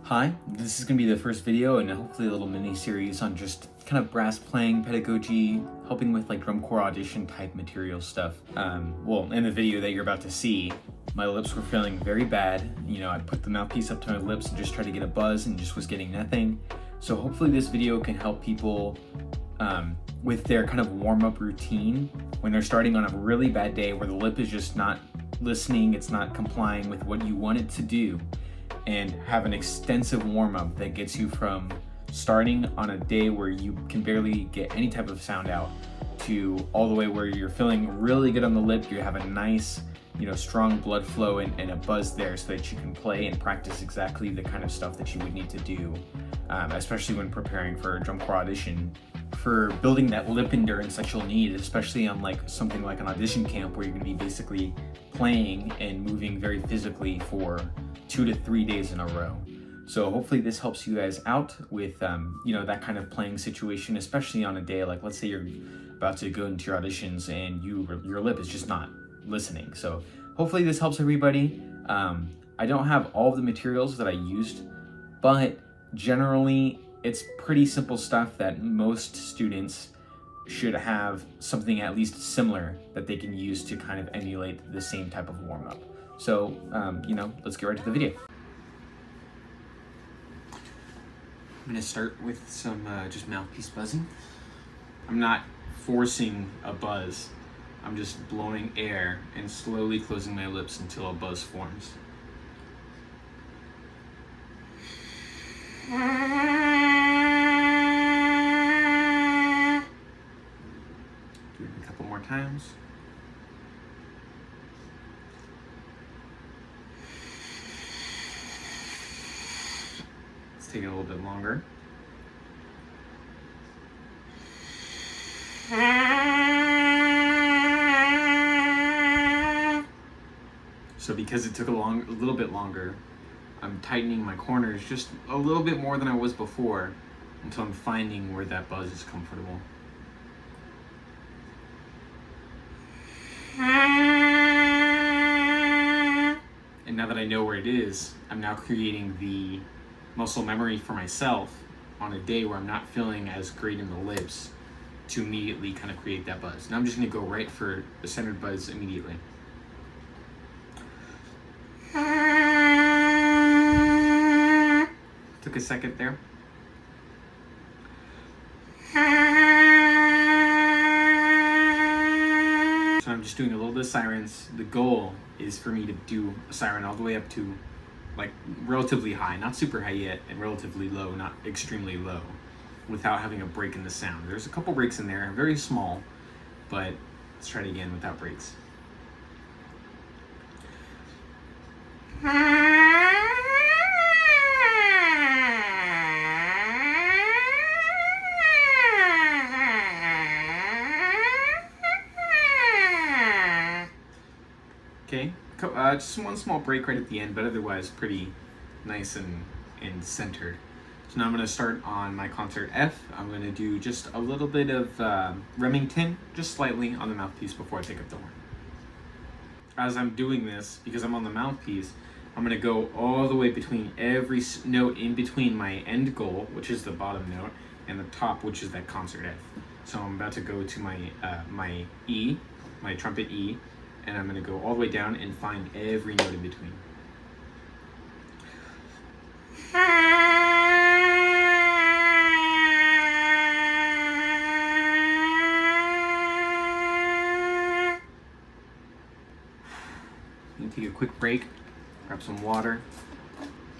Hi, this is going to be the first video and hopefully a little mini series on just kind of brass playing pedagogy, helping with like drum corps audition type material stuff. Well, in the video that you're about to see, my lips were feeling very bad. You know, I put the mouthpiece up to my lips and just tried to get a buzz and just was getting nothing. So hopefully this video can help people with their kind of warm-up routine when they're starting on a really bad day where the lip is just not listening, it's not complying with what you want it to do, and have an extensive warm-up that gets you from starting on a day where you can barely get any type of sound out to all the way where you're feeling really good on the lip, you have a nice, you know, strong blood flow and a buzz there so that you can play and practice exactly the kind of stuff that you would need to do, especially when preparing for a drum corps audition. For building that lip endurance that you'll need, especially on like something like an audition camp where you're gonna be basically playing and moving very physically for 2 to 3 days in a row. So hopefully this helps you guys out with you know, that kind of playing situation, especially on a day like, let's say you're about to go into your auditions and your lip is just not listening. So hopefully this helps everybody. I don't have all of the materials that I used, but generally it's pretty simple stuff that most students should have something at least similar that they can use to kind of emulate the same type of warm-up. So, you know, let's get right to the video. I'm gonna start with some just mouthpiece buzzing. I'm not forcing a buzz. I'm just blowing air and slowly closing my lips until a buzz forms. Do it a couple more times. It's taking a little bit longer. So because it took a little bit longer, I'm tightening my corners just a little bit more than I was before until I'm finding where that buzz is comfortable. And now that I know where it is, I'm now creating the muscle memory for myself on a day where I'm not feeling as great in the lips to immediately kind of create that buzz. Now I'm just gonna go right for the centered buzz immediately. Took a second there. So I'm just doing a little bit of sirens. The goal is for me to do a siren all the way up to like relatively high, not super high yet, and relatively low, not extremely low, without having a break in the sound. There's a couple breaks in there, very small, but let's try it again without breaks. Okay, just one small break right at the end, but otherwise pretty nice and centered. So now I'm going to start on my concert F. I'm going to do just a little bit of Remington, just slightly on the mouthpiece before I pick up the horn. As I'm doing this, because I'm on the mouthpiece, I'm going to go all the way between every note in between my end goal, which is the bottom note, and the top, which is that concert F. So I'm about to go to my my E, my trumpet E, and I'm going to go all the way down and find every note in between. Take a quick break, grab some water.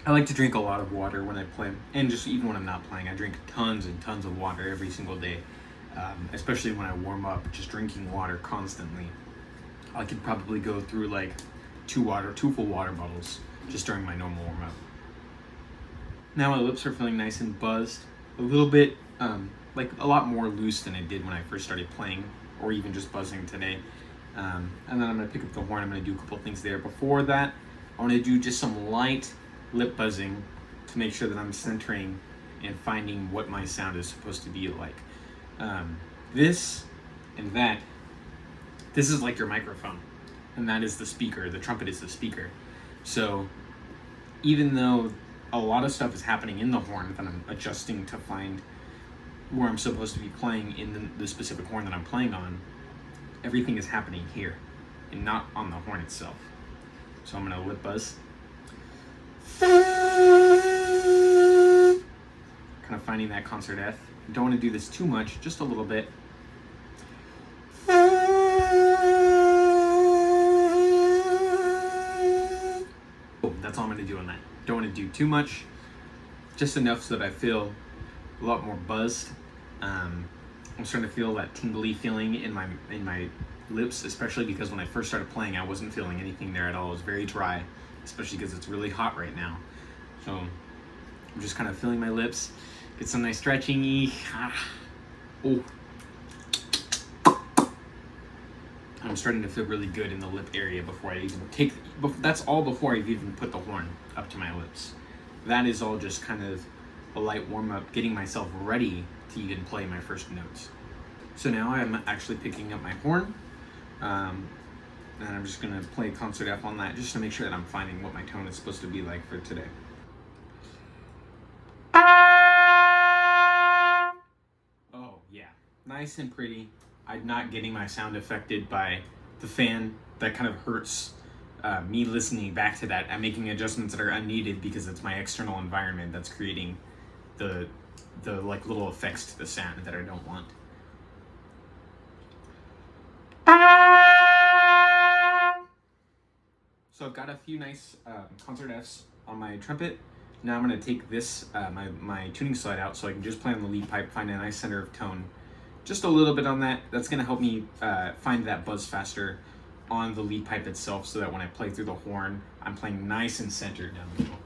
I like to drink a lot of water when I play, and just even when I'm not playing, I drink tons and tons of water every single day, especially when I warm up, just drinking water constantly. I could probably go through like two full water bottles just during my normal warm up. Now my lips are feeling nice and buzzed, a little bit, like a lot more loose than I did when I first started playing, or even just buzzing today. And then I'm going to pick up the horn. I'm going to do a couple things there. Before that, I want to do just some light lip buzzing to make sure that I'm centering and finding what my sound is supposed to be like. This and that, this is like your microphone, and that is the speaker. The trumpet is the speaker. So even though a lot of stuff is happening in the horn that I'm adjusting to find where I'm supposed to be playing in the specific horn that I'm playing on. Everything is happening here and not on the horn itself. So I'm gonna lip buzz. Kind of finding that concert F. Don't want to do this too much, just a little bit. That's all I'm going to do on that. Don't want to do too much, just enough so that I feel a lot more buzzed. I'm starting to feel that tingly feeling in my lips, especially because when I first started playing, I wasn't feeling anything there at all. It was very dry, especially because it's really hot right now. So I'm just kind of feeling my lips, get some nice stretching. Oh. I'm starting to feel really good in the lip area before I even take, that's all before I've even put the horn up to my lips. That is all just kind of a light warm up, getting myself ready to even play my first notes. So now I'm actually picking up my horn, and I'm just gonna play concert F on that just to make sure that I'm finding what my tone is supposed to be like for today. Oh yeah, nice and pretty. I'm not getting my sound affected by the fan. That kind of hurts me listening back to that. I'm making adjustments that are unneeded because it's my external environment that's creating the like little effects to the sound that I don't want. So I've got a few nice concert Fs on my trumpet. Now I'm going to take this, my tuning slide out so I can just play on the lead pipe, find a nice center of tone. Just a little bit on that. That's going to help me find that buzz faster on the lead pipe itself so that when I play through the horn, I'm playing nice and centered down the middle.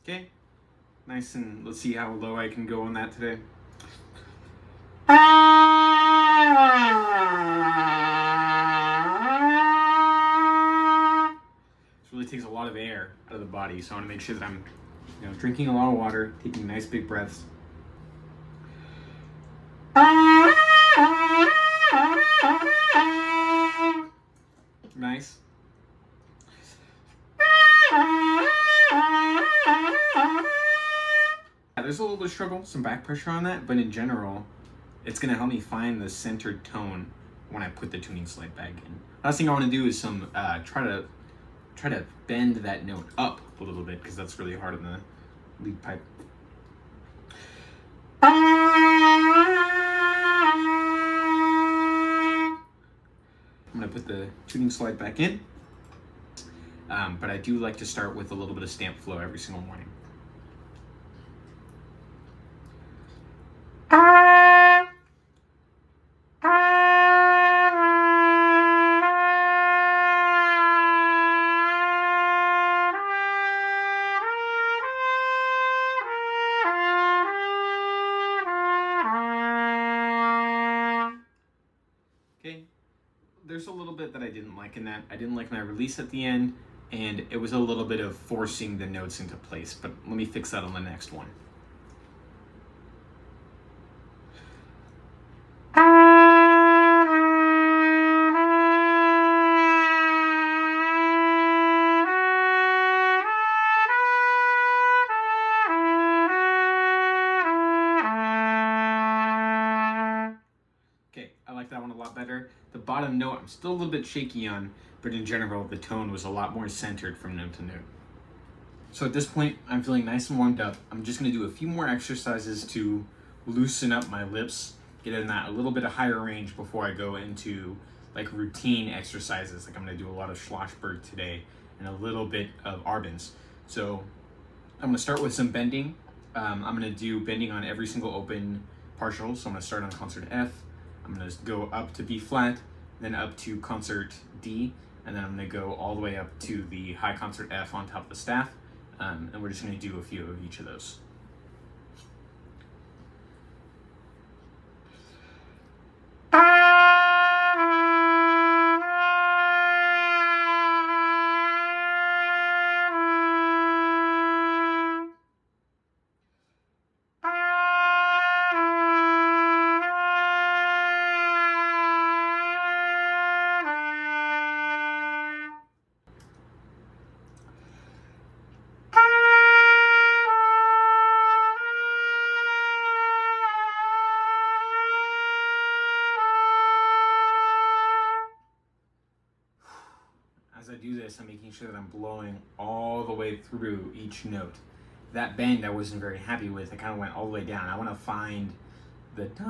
Okay, nice, and let's see how low I can go on that today. This really takes a lot of air out of the body, so I want to make sure that I'm, drinking a lot of water, taking nice big breaths. Nice. There's a little bit of struggle, some back pressure on that, but in general, it's going to help me find the centered tone when I put the tuning slide back in. Last thing I want to do is some try to bend that note up a little bit because that's really hard on the lead pipe. I'm going to put the tuning slide back in, but I do like to start with a little bit of stamp flow every single morning. Okay, there's a little bit that I didn't like in that. I didn't like my release at the end, and it was a little bit of forcing the notes into place, but let me fix that on the next one. Okay, I like that one a lot better. The bottom note I'm still a little bit shaky on, but in general the tone was a lot more centered from note to note. So at this point I'm feeling nice and warmed up. I'm just going to do a few more exercises to loosen up my lips, get in that a little bit of higher range before I go into like routine exercises. Like I'm going to do a lot of Schloshberg today and a little bit of Arbens. So I'm going to start with some bending. I'm going to do bending on every single open partial. So I'm going to start on concert F. I'm going to go up to B flat, then up to concert D, and then I'm going to go all the way up to the high concert F on top of the staff, and we're just going to do a few of each of those. as I do this, I'm making sure that I'm blowing all the way through each note. That bend I wasn't very happy with. I kind of went all the way down. I want to find the da.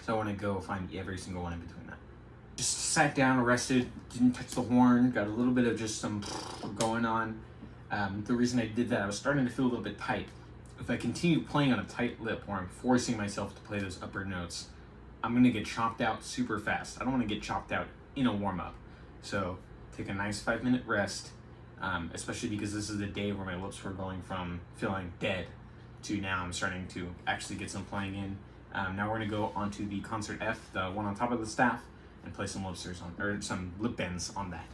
So I want to go find every single one in between that. Just sat down, rested, didn't touch the horn, got a little bit of just some going on. The reason I did that, I was starting to feel a little bit tight. If I continue playing on a tight lip where I'm forcing myself to play those upper notes, I'm gonna get chopped out super fast. I don't wanna get chopped out in a warm-up. So take a nice 5-minute rest, especially because this is the day where my lips were going from feeling dead to now I'm starting to actually get some playing in. Now we're gonna go onto the concert F, the one on top of the staff, and play some lip slurs on, or some lip bends on that.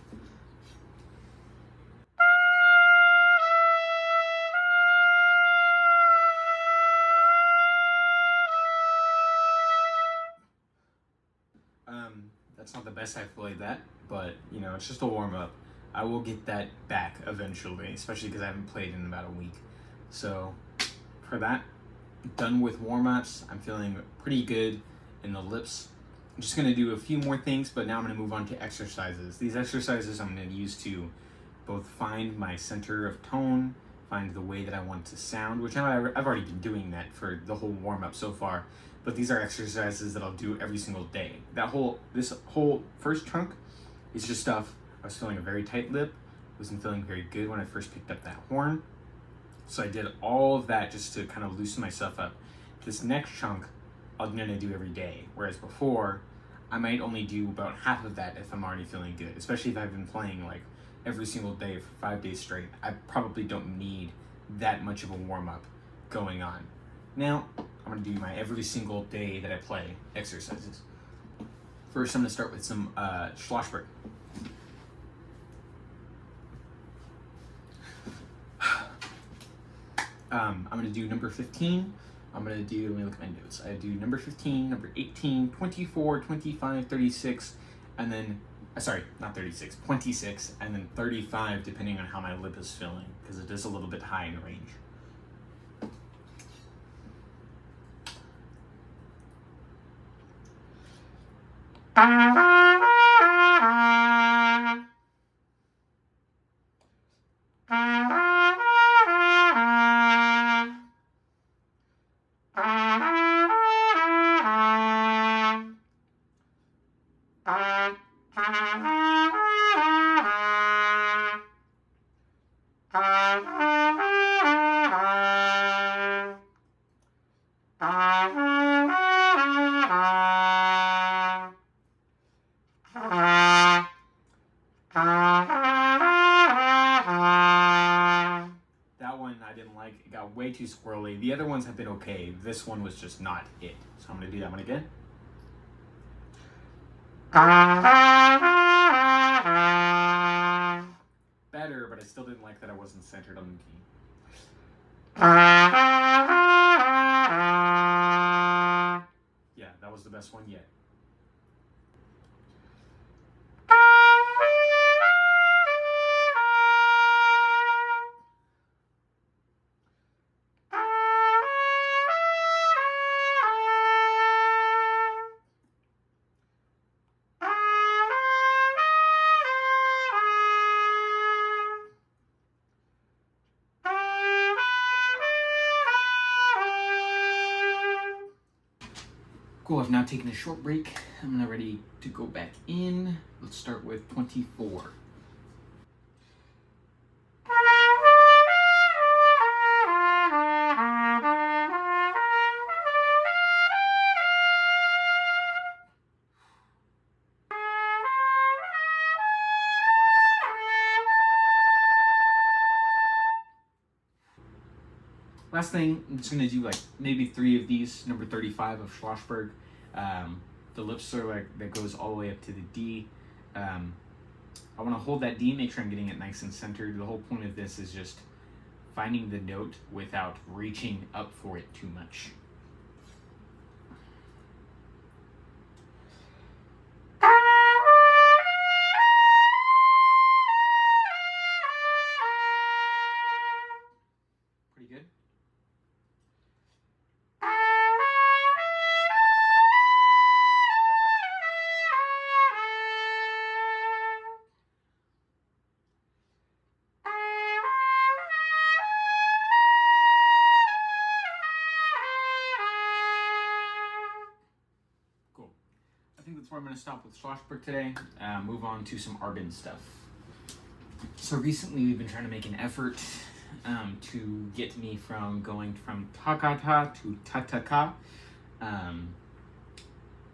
That's not the best I've played that, but you know, it's just a warm up. I will get that back eventually, especially because I haven't played in about a week. So for that, done with warm-ups. I'm feeling pretty good in the lips. I'm just gonna do a few more things, but now I'm gonna move on to exercises. These exercises I'm gonna use to both find my center of tone, find the way that I want to sound, which I've already been doing that for the whole warm-up so far, but these are exercises that I'll do every single day. This whole first chunk is just stuff. I was feeling a very tight lip, wasn't feeling very good when I first picked up that horn, so I did all of that just to kind of loosen myself up. This next chunk I'm gonna do every day, whereas before I might only do about half of that if I'm already feeling good, especially if I've been playing like every single day for 5 days straight. I probably don't need that much of a warm-up going on. Now I'm gonna do my every single day that I play exercises. First I'm gonna start with some Schloshberg. I'm gonna do number 15. I'm gonna do, let me look at my notes. I do number 15, number 18, 24, 25, 36, and then, sorry, not 36, 26, and then 35, depending on how my lip is feeling, because it is a little bit high in range. That one I didn't like. It got way too squirrely. The other ones have been okay. This one was just not it. So I'm gonna do that one again. Better, but I still didn't like that I wasn't centered on the key. Yeah, that was the best one yet. Cool, I've now taken a short break. I'm now ready to go back in. Let's start with 24. Last thing, I'm just gonna do like maybe 3 of these, number 35 of Schloshberg. The lip slur like that goes all the way up to the D. I want to hold that D, make sure I'm getting it nice and centered. The whole point of this is just finding the note without reaching up for it too much. Pretty good. that's where I'm going to stop with Schloshberg today. Move on to some Arbin stuff. So recently we've been trying to make an effort to get me from going from ta-ka-ta to ta-ta-ka.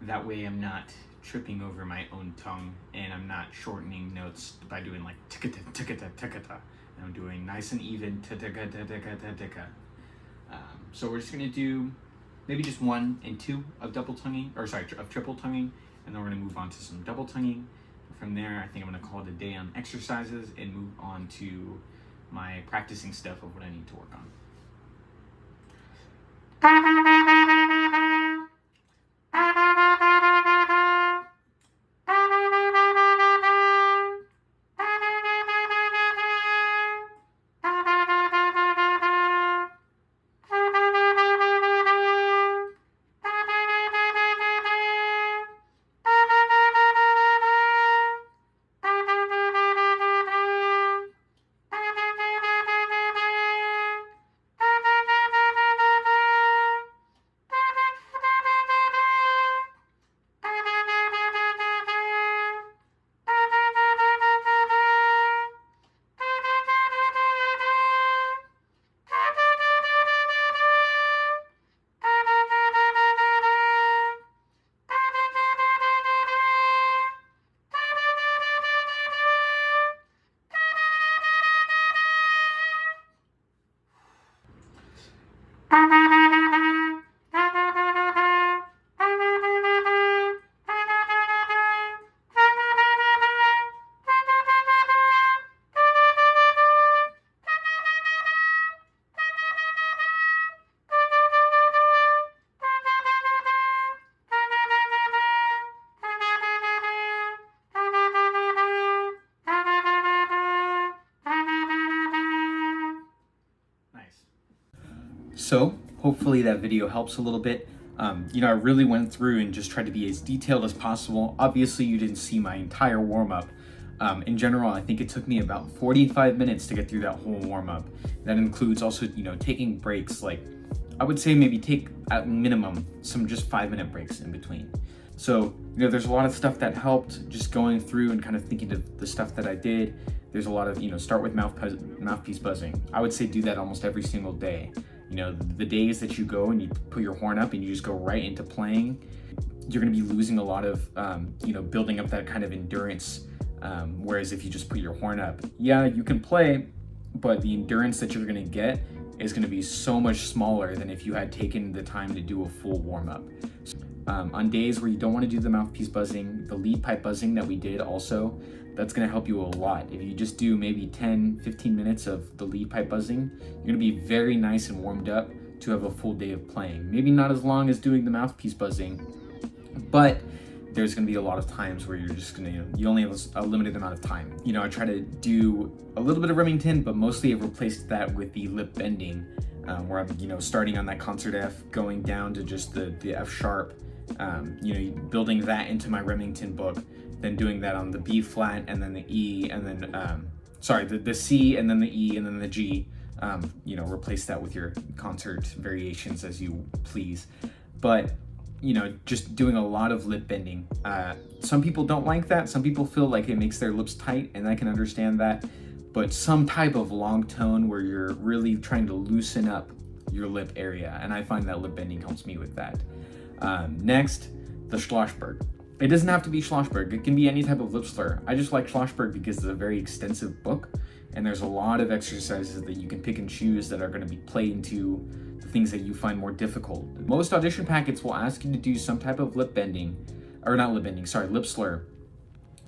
That way I'm not tripping over my own tongue and I'm not shortening notes by doing like ticka-ta, ticka-ta, ticka-ta. I'm doing nice and even ticka-ta, ticka-ta, ticka. So we're just going to do maybe just 1 and 2 of double tonguing, or sorry, of triple tonguing, and then we're going to move on to some double tonguing. From there, I think I'm going to call it a day on exercises and move on to my practicing stuff of what I need to work on. So hopefully that video helps a little bit. I really went through and just tried to be as detailed as possible. Obviously you didn't see my entire warm-up. In general, I think it took me about 45 minutes to get through that whole warm-up. That includes also, taking breaks. Like I would say maybe take at minimum some just 5-minute breaks in between. So, there's a lot of stuff that helped just going through and kind of thinking of the stuff that I did. There's a lot of, start with mouthpiece buzzing. I would say do that almost every single day. The days that you go and you put your horn up and you just go right into playing, you're going to be losing a lot of, building up that kind of endurance. Whereas if you just put your horn up, yeah, you can play, but the endurance that you're going to get is going to be so much smaller than if you had taken the time to do a full warm-up. On days where you don't want to do the mouthpiece buzzing, the lead pipe buzzing that we did also, that's going to help you a lot. If you just do maybe 10-15 minutes of the lead pipe buzzing, you're going to be very nice and warmed up to have a full day of playing. Maybe not as long as doing the mouthpiece buzzing, but there's going to be a lot of times where you're just going to, you only have a limited amount of time. I try to do a little bit of Remington, but mostly I've replaced that with the lip bending, where I'm, starting on that concert F, going down to just the F sharp, building that into my Remington book, then doing that on the B flat and then the E, and then, the C and then the E and then the G, replace that with your concert variations as you please. But, just doing a lot of lip bending. Some people don't like that. Some people feel like it makes their lips tight, and I can understand that. But some type of long tone where you're really trying to loosen up your lip area, and I find that lip bending helps me with that. Next, the Schloshberg. It doesn't have to be Schloshberg. It can be any type of lip slur. I just like Schloshberg because it's a very extensive book, and there's a lot of exercises that you can pick and choose that are going to be played into the things that you find more difficult. Most audition packets will ask you to do some type of lip slur.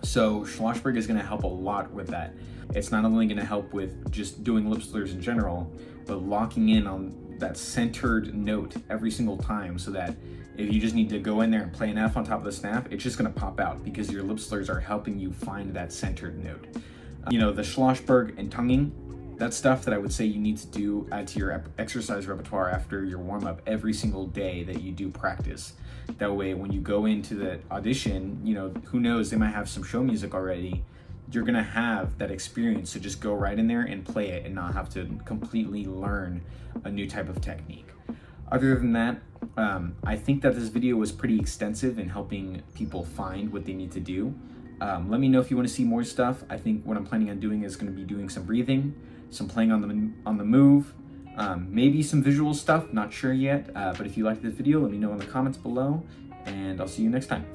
So Schloshberg is going to help a lot with that. It's not only going to help with just doing lip slurs in general, but locking in on that centered note every single time, so that if you just need to go in there and play an F on top of the snap, it's just going to pop out because your lip slurs are helping you find that centered note. The Schloshberg and Tounging, that's stuff that I would say you need to add to your exercise repertoire after your warm-up every single day that you do practice. That way, when you go into the audition, who knows, they might have some show music already. You're going to have that experience to just go right in there and play it and not have to completely learn a new type of technique. Other than that, I think that this video was pretty extensive in helping people find what they need to do. Let me know if you want to see more stuff. I think what I'm planning on doing is going to be doing some breathing, some playing on the move, maybe some visual stuff, not sure yet. But if you liked this video, let me know in the comments below, and I'll see you next time.